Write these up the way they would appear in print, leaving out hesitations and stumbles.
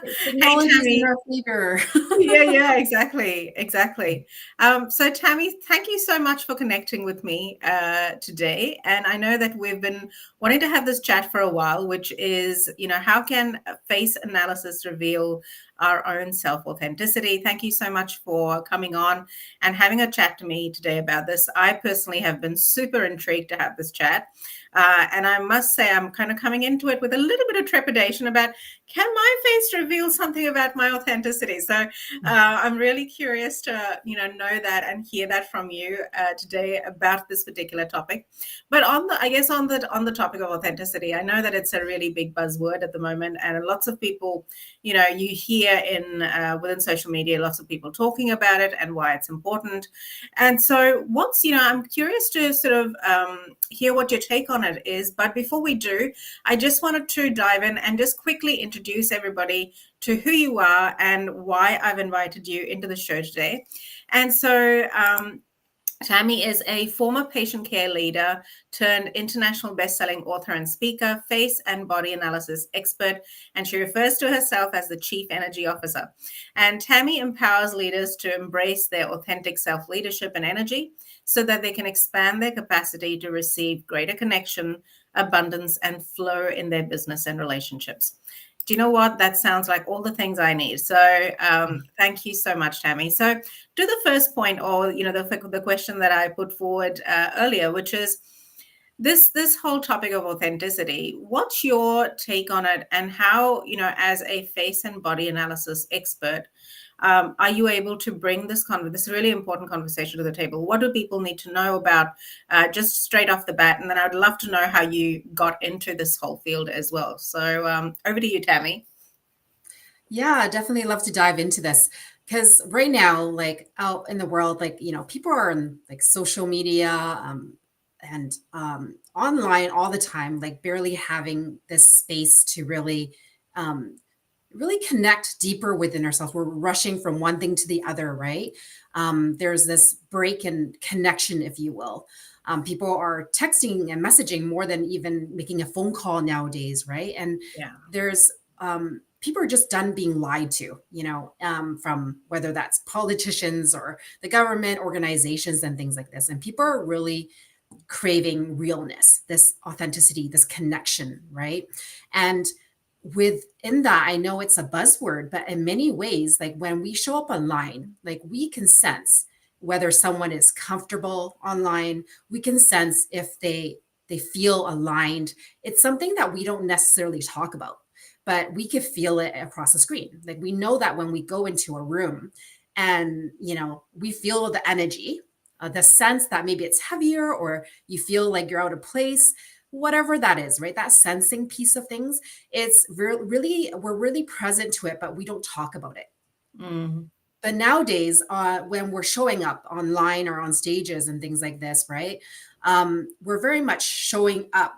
Hey, Technology is in Tammy. our favor. Yeah, exactly. So Tammy, thank you so much for connecting with me today. And I know that we've been wanting to have this chat for a while, which is, how can face analysis reveal our own self-authenticity? Thank you so much for coming on and having a chat to me today about this. I personally have been super intrigued to have this chat. And I must say, I'm kind of coming into it with a little bit of trepidation about, can my face reveal something about my authenticity? So I'm really curious to know that and hear that from you today about this particular topic. But I guess on the topic of authenticity, I know that it's a really big buzzword at the moment, and lots of people, you hear in within social media, lots of people talking about it and why it's important. And so, I'm curious to sort of hear what your take on it is. But before we do, I just wanted to dive in and just quickly introduce everybody to who you are and why I've invited you into the show today. And so, Tammy is a former patient care leader turned international best-selling author and speaker, face and body analysis expert, and she refers to herself as the Chief Energy Officer. And Tammy empowers leaders to embrace their authentic self-leadership and energy so that they can expand their capacity to receive greater connection, abundance, and flow in their business and relationships. Do you know what? That sounds like all the things I need. So thank you so much, Tammy. So to the first point, or the question that I put forward earlier, which is this whole topic of authenticity. What's your take on it, and how, as a face and body analysis expert, are you able to bring this really important conversation to the table? What do people need to know about just straight off the bat? And then I'd love to know how you got into this whole field as well. So over to you, Tammy. Yeah, definitely love to dive into this because right now, like out in the world, like, people are on like social media and online all the time, like barely having this space to um, really connect deeper within ourselves. We're rushing from one thing to the other, right? There's this break in connection, if you will. People are texting and messaging more than even making a phone call nowadays, right? And Yeah. there's people are just done being lied to, from whether that's politicians or the government organizations and things like this. And people are really craving realness, this authenticity, this connection, right? And within that, I know it's a buzzword, but in many ways, like when we show up online, like we can sense whether someone is comfortable online. We can sense if they feel aligned. It's something that we don't necessarily talk about, but we could feel it across the screen. Like we know that when we go into a room and we feel the energy, the sense that maybe it's heavier or you feel like you're out of place, whatever that is, right? That sensing piece of things, it's really, we're really present to it, but we don't talk about it. Mm. But nowadays, when we're showing up online or on stages and things like this, right? We're very much showing up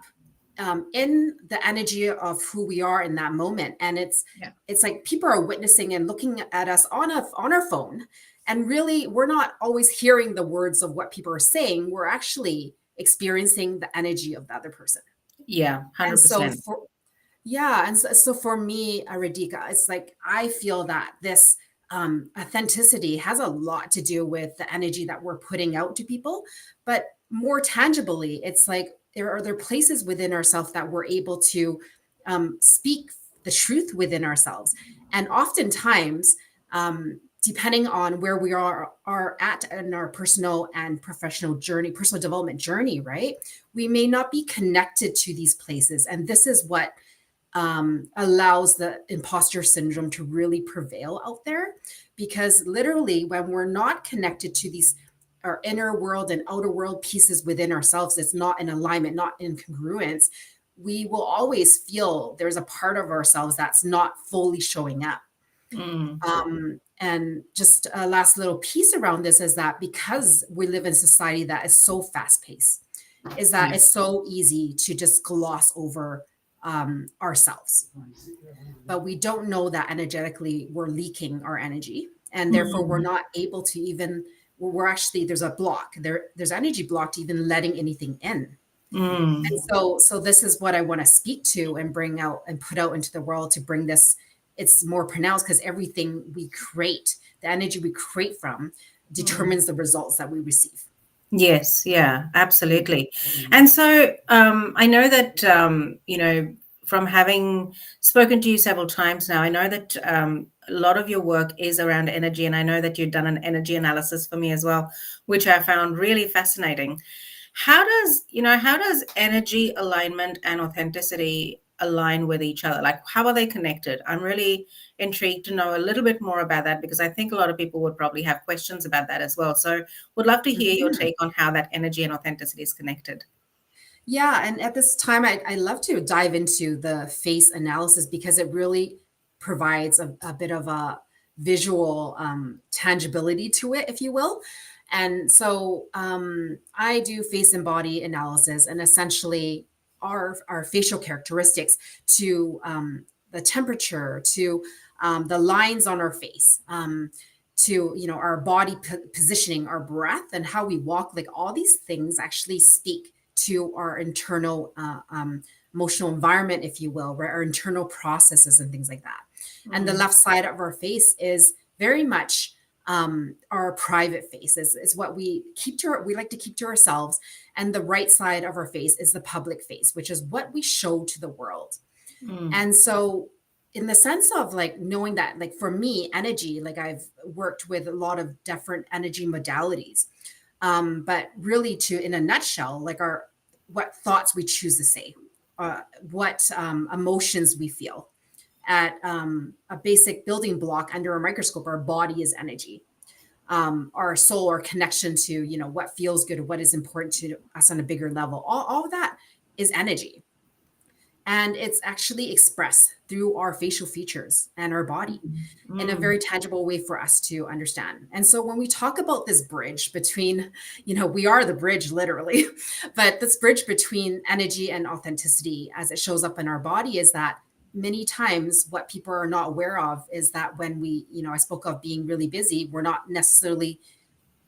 in the energy of who we are in that moment, and Yeah. it's like people are witnessing and looking at us on our phone, and really, we're not always hearing the words of what people are saying. We're actually experiencing the energy of the other person. Yeah, And so 100%. for yeah, and so for me, Radhika, it's like I feel that this authenticity has a lot to do with the energy that we're putting out to people, but more tangibly, it's like there places within ourselves that we're able to speak the truth within ourselves, and oftentimes, depending on where we are at in our personal and professional journey, personal development journey, right? We may not be connected to these places, and this is what allows the imposter syndrome to really prevail out there, because literally when we're not connected to these our inner world and outer world pieces within ourselves, it's not in alignment, not in congruence, we will always feel there's a part of ourselves that's not fully showing up. Mm. And just a last little piece around this is that because we live in a society that is so fast paced, is that Yeah. it's so easy to just gloss over ourselves. But we don't know that energetically we're leaking our energy. And therefore, we're Mm. not able to even, we're actually, there's a block, there's energy block to even letting anything in. Mm. And so this is what I want to speak to and bring out and put out into the world to bring this it's more pronounced because everything we create, the energy we create from, Mm. determines the results that we receive. Yes, yeah, absolutely. And so I know that, from having spoken to you several times now, I know that a lot of your work is around energy. And I know that you've done an energy analysis for me as well, which I found really fascinating. How does energy alignment and authenticity align with each other? Like, how are they connected? I'm really intrigued to know a little bit more about that, because I think a lot of people would probably have questions about that as well. So would love to hear your Mhm. take on how that energy and authenticity is connected. Yeah, and at this time, I love to dive into the face analysis because it really provides a bit of a visual tangibility to it, if you will. And so I do face and body analysis, and essentially our facial characteristics to the temperature, to the lines on our face, to our body positioning, our breath, and how we walk. Like all these things actually speak to our internal emotional environment, if you will, right? Our internal processes and things like that. And the Mm, left side of our face is very much our private face is what we like to keep to ourselves. And the right side of our face is the public face, which is what we show to the world. mm, And so in the sense of like knowing that, like for me, energy, like I've worked with a lot of different energy modalities, but really to in a nutshell, like our what thoughts we choose to say, what emotions we feel. At a basic building block under a microscope, our body is energy. Our soul, our connection to what feels good, what is important to us on a bigger level, all of that is energy, and it's actually expressed through our facial features and our body in a mm, very tangible way for us to understand. And so when we talk about this bridge between, we are the bridge literally, but this bridge between energy and authenticity as it shows up in our body is that many times what people are not aware of is that when we, I spoke of being really busy, we're not necessarily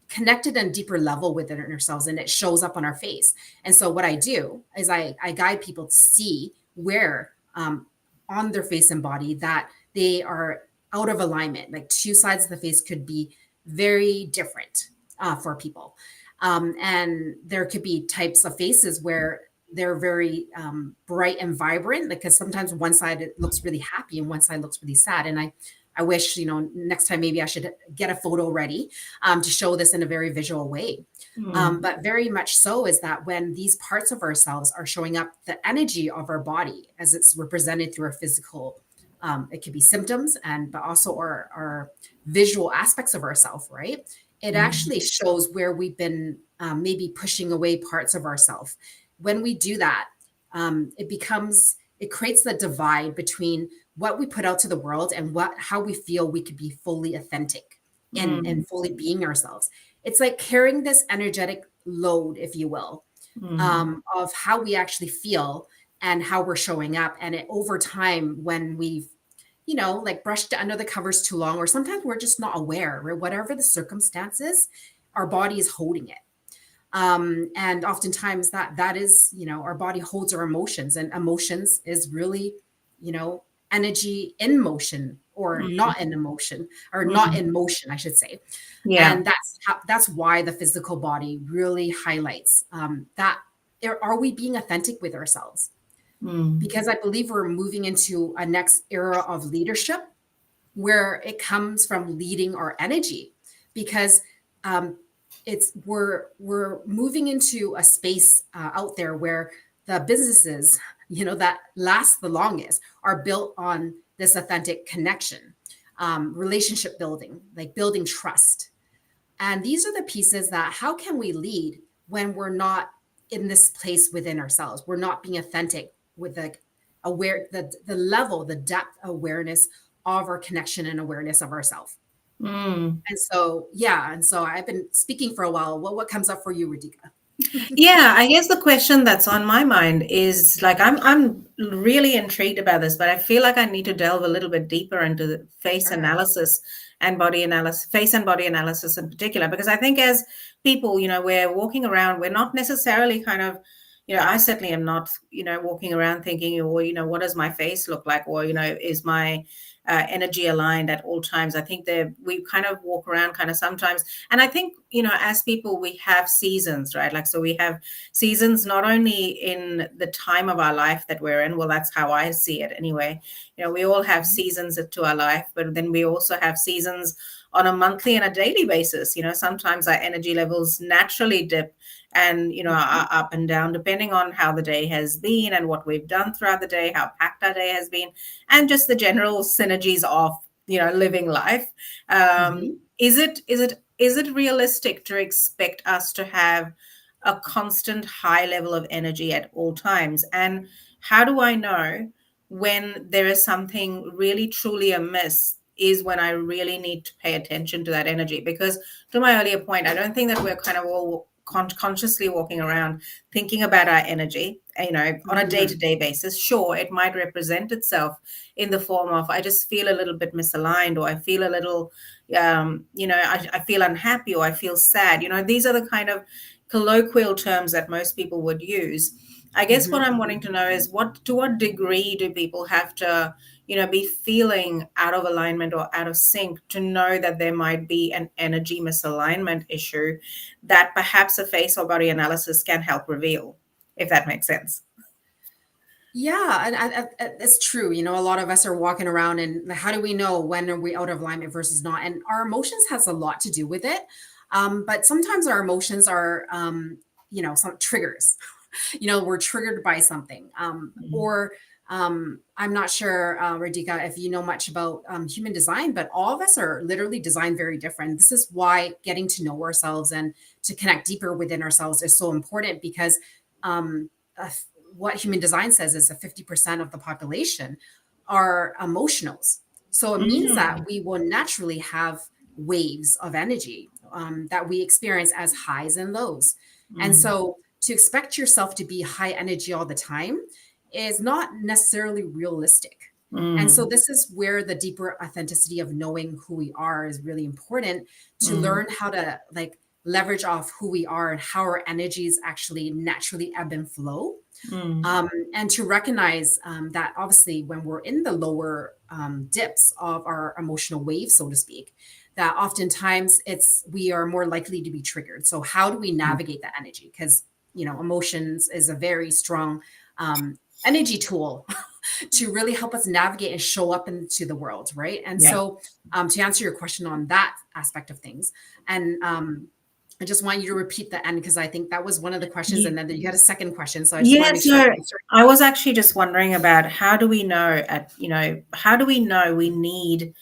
connected on a deeper level within ourselves, and it shows up on our face. And so what I do is I guide people to see where on their face and body that they are out of alignment. Like two sides of the face could be very different for people. And there could be types of faces where they're very bright and vibrant, because sometimes one side it looks really happy and one side looks really sad. And I wish, next time maybe I should get a photo ready to show this in a very visual way. mm, But very much so is that when these parts of ourselves are showing up, the energy of our body as it's represented through our physical, it could be symptoms, and but also our visual aspects of ourself, right? It mm, actually shows where we've been maybe pushing away parts of ourselves. When we do that, it creates the divide between what we put out to the world and how we feel we could be fully authentic and mm, fully being ourselves. It's like carrying this energetic load, if you will, mm, of how we actually feel and how we're showing up. And over time, when we've like brushed under the covers too long, or sometimes we're just not aware, right? Whatever the circumstances, our body is holding it. And oftentimes that is, our body holds our emotions, and emotions is really, you know energy in motion, or mm, not in emotion, or not mm. in motion, I should say. Yeah. And that's why the physical body really highlights that. Are we being authentic with ourselves? Mm, Because I believe we're moving into a next era of leadership where it comes from leading our energy, because um, we're moving into a space out there where the businesses that last the longest are built on this authentic connection, relationship building, like building trust. And these are the pieces that how can we lead when we're not in this place within ourselves? We're not being authentic with the level, the depth awareness of our connection and awareness of ourselves. mm. And so, yeah, and so I've been speaking for a while. What comes up for you, Radhika? Yeah, I guess the question that's on my mind is like I'm really intrigued about this, but I feel like I need to delve a little bit deeper into the face Sure. analysis and body analysis, face and body analysis in particular, because I think as people, we're walking around, we're not necessarily kind of, I certainly am not, walking around thinking, or, what does my face look like? Or, is my energy aligned at all times. I think that we kind of walk around kind of sometimes, and I think, you know, as people, we have seasons, right? Like, so we have seasons not only in the time of our life that we're in. Well, that's how I see it anyway. You know, we all have seasons to our life, but then we also have seasons on a monthly and a daily basis. You know, sometimes our energy levels naturally dip and, you know, Mhm. are up and down depending on how the day has been and what we've done throughout the day, how packed our day has been, and just the general synergies of, you know, living life. Mhm. Is it realistic to expect us to have a constant high level of energy at all times? And how do I know when there is something really truly amiss? Is when I really need to pay attention to that energy. Because to my earlier point, I don't think that we're kind of all consciously walking around thinking about our energy, you know, on a Mhm. day-to-day basis. Sure, it might represent itself in the form of, I just feel a little bit misaligned, or I feel a little, you know, I feel unhappy, or I feel sad. You know, these are the kind of colloquial terms that most people would use. I guess what Mhm. I'm wanting to know is, what to what degree do people have to, you know, be feeling out of alignment or out of sync to know that there might be an energy misalignment issue that perhaps a face or body analysis can help reveal, if that makes sense? Yeah, and it's true. You know, a lot of us are walking around, and how do we know when are we out of alignment versus not? And our emotions has a lot to do with it. But sometimes our emotions are, you know, some triggers. You know, we're triggered by something, Mm. or I'm not sure, Radhika, if you know much about human design, but all of us are literally designed very different. This is why getting to know ourselves and to connect deeper within ourselves is so important, because um, uh, what human design says is that 50% of the population are emotionals. So it means that Mm. we will naturally have waves of energy that we experience as highs and lows. And Mm. so to expect yourself to be high energy all the time is not necessarily realistic. And so Mm. this is where the deeper authenticity of knowing who we are is really important, to Mm. learn how to like leverage off who we are and how our energies actually naturally ebb and flow. Mm. And to recognize that obviously when we're in the lower dips of our emotional wave, so to speak, that oftentimes it's we are more likely to be triggered. So how do we Mm. navigate that energy? Because you know, emotions is a very strong energy tool to really help us navigate and show up into the world, right? And Yeah. so to answer your question on that aspect of things, and I just want you to repeat the end, because I think that was one of the questions, and then you had a second question. So I just want to Yeah, make sure so I answer. I was actually just wondering about, how do we know how do we know we need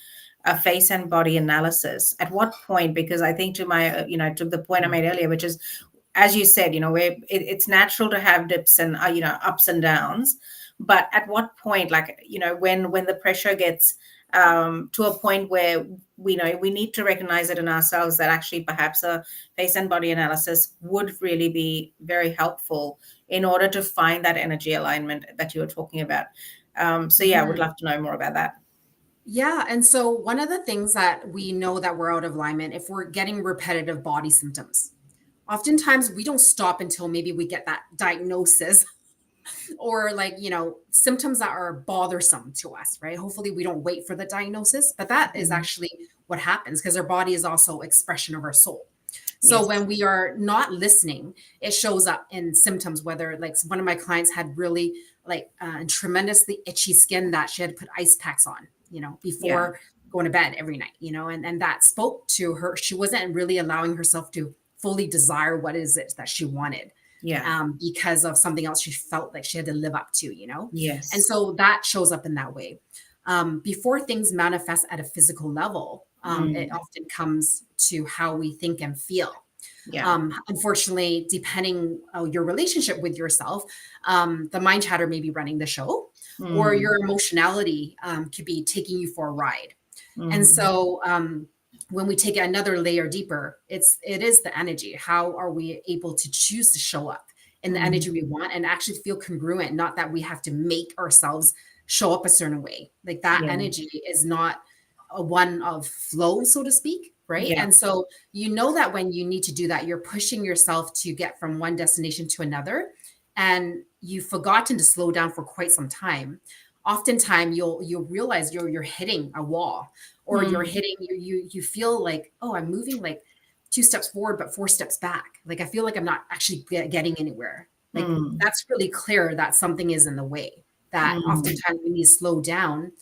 a face and body analysis? At what point? Because I think, to my, to the point I Mhm. made earlier, which is, as you said, it's natural to have dips and, ups and downs. But at what point, like, when the pressure gets to a point where we know we need to recognize it in ourselves, that actually perhaps a face and body analysis would really be very helpful in order to find that energy alignment that you were talking about. So yeah, I would Mhm. love to know more about that. Yeah. And so one of the things that we know that we're out of alignment, if we're getting repetitive body symptoms, oftentimes we don't stop until maybe we get that diagnosis or like, you know, symptoms that are bothersome to us, right? Hopefully we don't wait for the diagnosis, but that is Mm. actually what happens, because our body is also expression of our soul. So Yes. when we are not listening, it shows up in symptoms, whether like one of my clients had really like tremendously itchy skin that she had to put ice packs on, you know, Yeah. before going to bed every night, you know, and that spoke to her. She wasn't really allowing herself to fully desire what is it that she wanted, Yeah. because of something else she felt like she had to live up to, you know? And Yes. so that shows up in that way. Before things manifest at a physical level, it Mm. often comes to how we think and feel. Yeah. Unfortunately, depending on your relationship with yourself, the mind chatter may be running the show, or Mm. your emotionality could be taking you for a ride. And Mm. so when we take it another layer deeper, it is the energy. How are we able to choose to show up in the Mm. energy we want and actually feel congruent? Not that we have to make ourselves show up a certain way. Like that Yeah. energy is not a one of flow, so to speak, right? Yeah. And so you know that when you need to do that, you're pushing yourself to get from one destination to another, and you've forgotten to slow down for quite some time. oftentimes you'll realize you're hitting a wall, or you're Mm, hitting you feel like, oh, I'm moving like 2 steps forward but 4 steps back. Like I feel like I'm not actually getting anywhere. Like mm, that's really clear that something is in the way. That mm, oftentimes we need to slow down.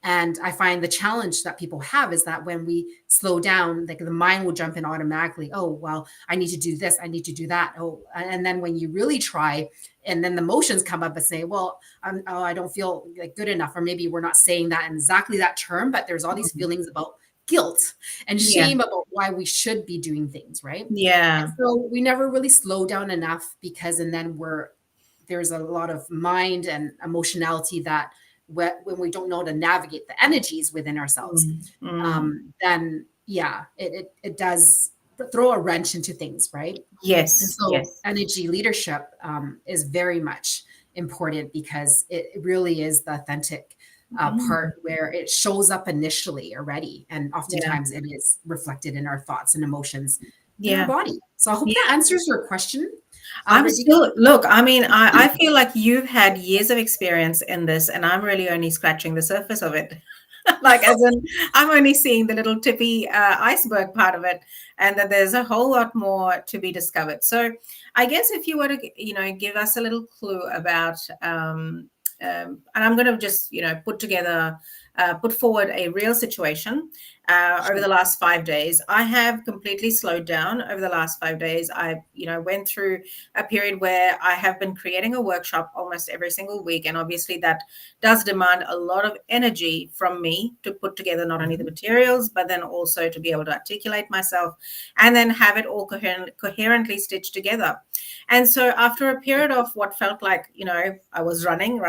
And I find the challenge that people have is that when we slow down, like the mind will jump in automatically. Oh, well, I need to do this. I need to do that. Oh, and then when you really try, and then the emotions come up and say, well, oh, I don't feel like good enough. Or maybe we're not saying that in exactly that term, but there's all these mm. feelings about guilt and Yeah, shame about why we should be doing things, right? And yeah, so we never really slow down enough, because, and then there's a lot of mind and emotionality that when we don't know how to navigate the energies within ourselves, mm, mm. then yeah, it does throw a wrench into things, right? And Yes, so yes. energy leadership is very much important, because it really is the authentic Mm, part where it shows up initially already. And yeah, oftentimes it is reflected in our thoughts and emotions in our yeah. body. So I hope that Yeah. answers your question, I'm Radhika. still, look, I mean, I feel like you've had years of experience in this, and I'm really only scratching the surface of it. Like, as in, I'm only seeing the little tippy iceberg part of it, and that there's a whole lot more to be discovered. So, I guess if you were to, give us a little clue about, and I'm going to just, put forward a real situation. Over Sure. the last 5 days, I have completely slowed down. Over the last 5 days, I, went through a period where I have been creating a workshop almost every single week, and obviously that does demand a lot of energy from me to put together not only the Mhm. materials, but then also to be able to articulate myself and then have it all coherently stitched together. And so after a period of what felt like, I was running,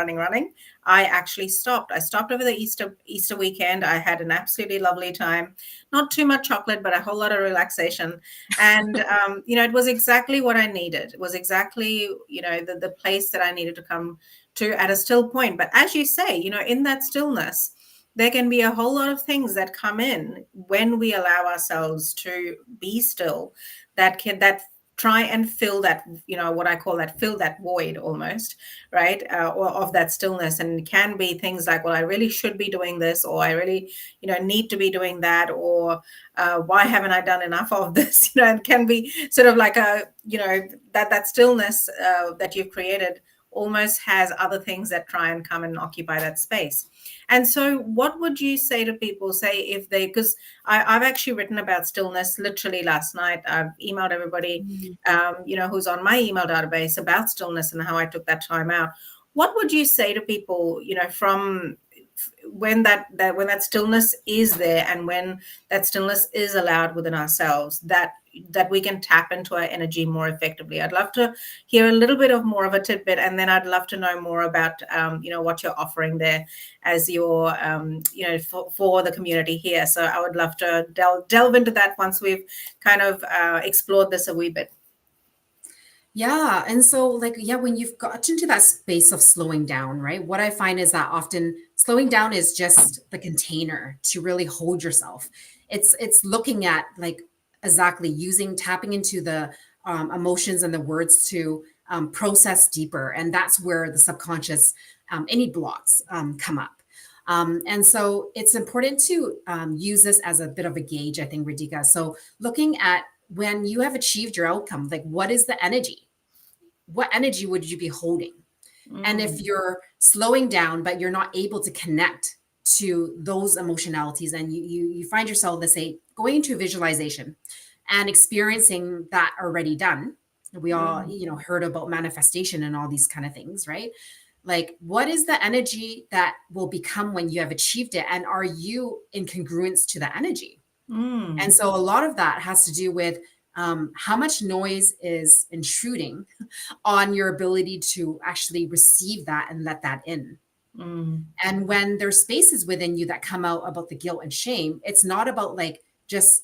I actually stopped. I stopped over the Easter weekend. I had an absolutely lovely time. Not too much chocolate, but a whole lot of relaxation. And it was exactly what I needed. It was exactly, the place that I needed to come to at a still point. But as you say, in that stillness, there can be a whole lot of things that come in when we allow ourselves to be still, that try and fill that, what I call that, fill that void almost, right? Or of that stillness. And it can be things like, well, I really should be doing this, or I really, need to be doing that, or why haven't I done enough of this? It can be sort of like a, that stillness that you've created almost has other things that try and come and occupy that space. And so what would you say to people, say, if they, because I've actually written about stillness literally last night. I've emailed everybody, Mm. who's on my email database about stillness and how I took that time out. What would you say to people, from when that stillness is there, and when that stillness is allowed within ourselves, that we can tap into our energy more effectively? I'd love to hear a little bit of more of a tidbit, and then I'd love to know more about what you're offering there as your for the community here. So I would love to delve into that once we've kind of explored this a wee bit. Yeah. And so, like, yeah, when you've got into that space of slowing down, right? What I find is that often slowing down is just the container to really hold yourself. It's looking at, like, exactly using tapping into the emotions and the words to process deeper, and that's where the subconscious any blocks come up. And so it's important to use this as a bit of a gauge, I think, Radhika. So looking at when you have achieved your outcome, like, what is the energy? What energy would you be holding? And if Mm, you're slowing down, but you're not able to connect to those emotionalities, and you find yourself, let's say, going into visualization and experiencing that already done. We all, mm, heard about manifestation and all these kind of things, right? Like, what is the energy that will become when you have achieved it? And are you in congruence to the energy? And mm, so a lot of that has to do with how much noise is intruding on your ability to actually receive that and let that in. mm, And when there's spaces within you that come out about the guilt and shame, it's not about, like, just,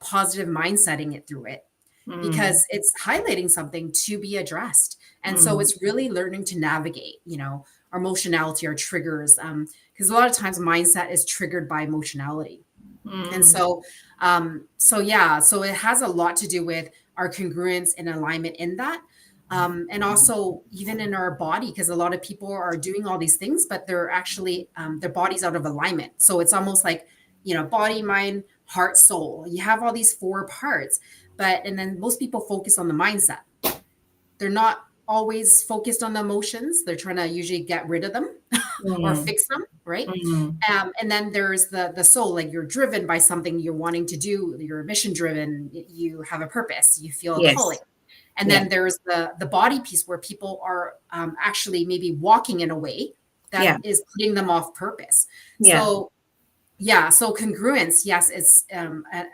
positive mind setting it through it, mm, because it's highlighting something to be addressed. And so mm, it's really learning to navigate, our emotionality, our triggers. Because a lot of times mindset is triggered by emotionality. And mm, so yeah, so it has a lot to do with our congruence and alignment in that. And also even in our body, because a lot of people are doing all these things, but they're actually their body's out of alignment. So it's almost like, body, mind, heart, soul. You have all these four parts, and then most people focus on the mindset. They're not always focused on the emotions. They're trying to usually get rid of them or Mm, fix them, right? mm. And then there's the soul, like you're driven by something you're wanting to do. You're mission driven. You have a purpose. You feel a calling. Yes. And Yeah. then there's the body piece where people are actually maybe walking in a way that Yeah. is putting them off purpose. Yeah. So yeah, so congruence, yes, it's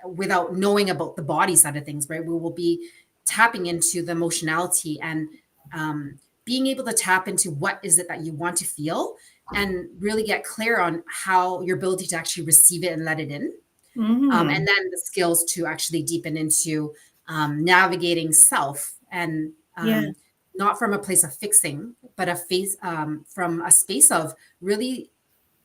without knowing about the body side of things, right? We will be tapping into the emotionality and being able to tap into what is it that you want to feel and really get clear on how your ability to actually receive it and let it in. And Mm. then the skills to actually deepen into navigating self and Yeah. not from a place of fixing, but from a space of really,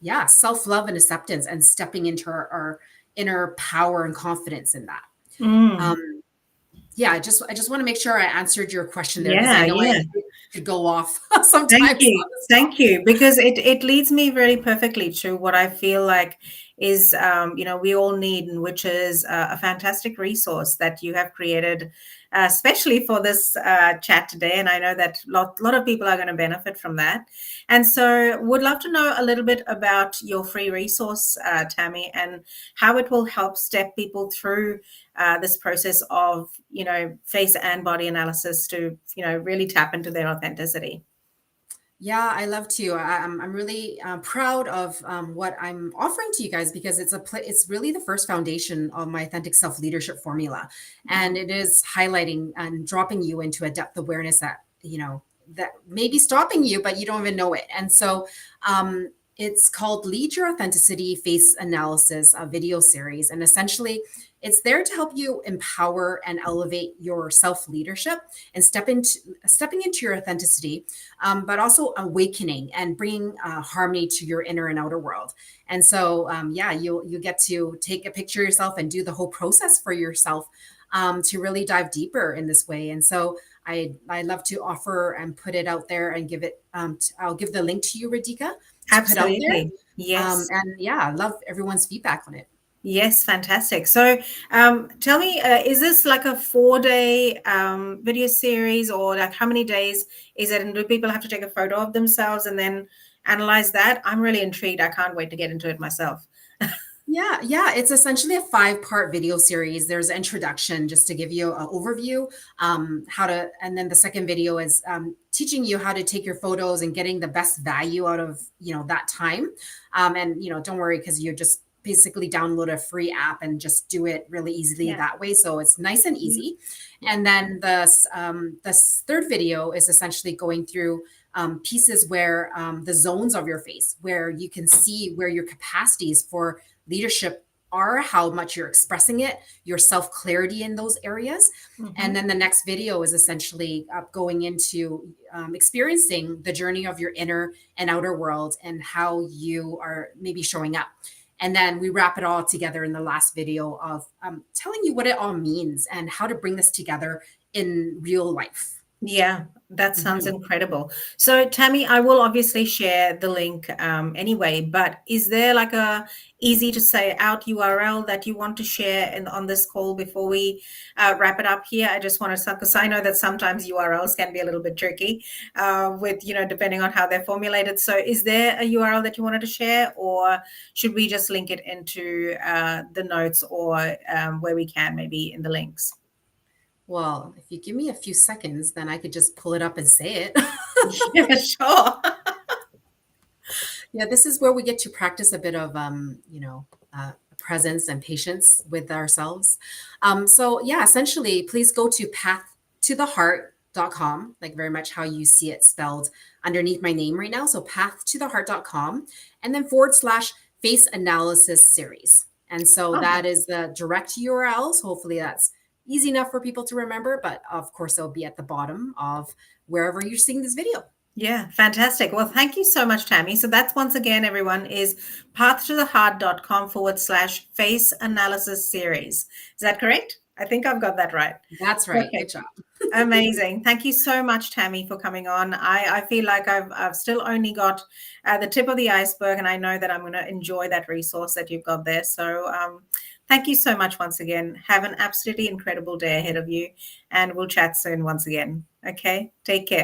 yeah, self-love and acceptance and stepping into our inner power and confidence in that. Mm. Um, yeah, I just want to make sure I answered your question there because I Yeah. know I Yeah. could go off Thank sometimes you. on this Thank topic. you. Because it leads me very perfectly to what I feel like is, we all need, and which is a fantastic resource that you have created, especially for this chat today. And I know that lot of people are going to benefit from that. And so would love to know a little bit about your free resource, Tammy, and how it will help step people through this process of, face and body analysis to, really tap into their authenticity. Yeah, I love to. I'm really proud of what I'm offering to you guys because it's really the first foundation of my authentic self leadership formula, and it is highlighting and dropping you into a depth awareness that that may be stopping you, but you don't even know it. And so, it's called Lead Your Authenticity Face Analysis, a video series, and essentially, it's there to help you empower and elevate your self leadership and stepping into your authenticity, but also awakening and bringing harmony to your inner and outer world. And so, yeah, you get to take a picture of yourself and do the whole process for yourself to really dive deeper in this way. And so, I love to offer and put it out there and give it. I'll give the link to you, Radhika, to put out there. Absolutely. Yes. And yeah, I love everyone's feedback on it. Yes, fantastic. So, tell me, is this like a 4-day video series, or like how many days is it? And do people have to take a photo of themselves and then analyze that? I'm really intrigued. I can't wait to get into it myself. Yeah, it's essentially a 5-part video series. There's an introduction just to give you an overview, and then the second video is teaching you how to take your photos and getting the best value out of that time. And don't worry because you just basically download a free app and just do it really easily Yeah. that way. So it's nice and Mhm. easy. And then the third video is essentially going through pieces where the zones of your face, where you can see where your capacities for leadership are, how much you're expressing it, your self clarity in those areas. And Mhm. then the next video is essentially going into experiencing the journey of your inner and outer world and how you are maybe showing up. And then we wrap it all together in the last video of telling you what it all means and how to bring this together in real life. Yeah, that sounds Mhm. incredible. So, Tammy, I will obviously share the link anyway, but is there like a easy to say out URL that you want to share on this call before we wrap it up here? I just want to, because I know that sometimes URLs can be a little bit tricky with, depending on how they're formulated. So, is there a URL that you wanted to share, or should we just link it into the notes, or where we can maybe in the links? Well, if you give me a few seconds, then I could just pull it up and say it. Yeah, sure. Yeah, this is where we get to practice a bit of, presence and patience with ourselves. So yeah, essentially, please go to pathtotheheart.com, like very much how you see it spelled underneath my name right now. So pathtotheheart.com, and then / face analysis series. And so Oh, that is the direct URL. So hopefully that's easy enough for people to remember, but of course, it'll be at the bottom of wherever you're seeing this video. yeah, fantastic. Well, thank you so much, Tammy. So that's once again, everyone, is pathtotheheart.com / face analysis series. Is that correct? I think I've got that right. That's right. Good Perfect. job. Amazing. Thank you so much, Tammy, for coming on. I feel like I've still only got the tip of the iceberg, and I know that I'm going to enjoy that resource that you've got there. So thank you so much once again. Have an absolutely incredible day ahead of you, and we'll chat soon once again. Okay, take care.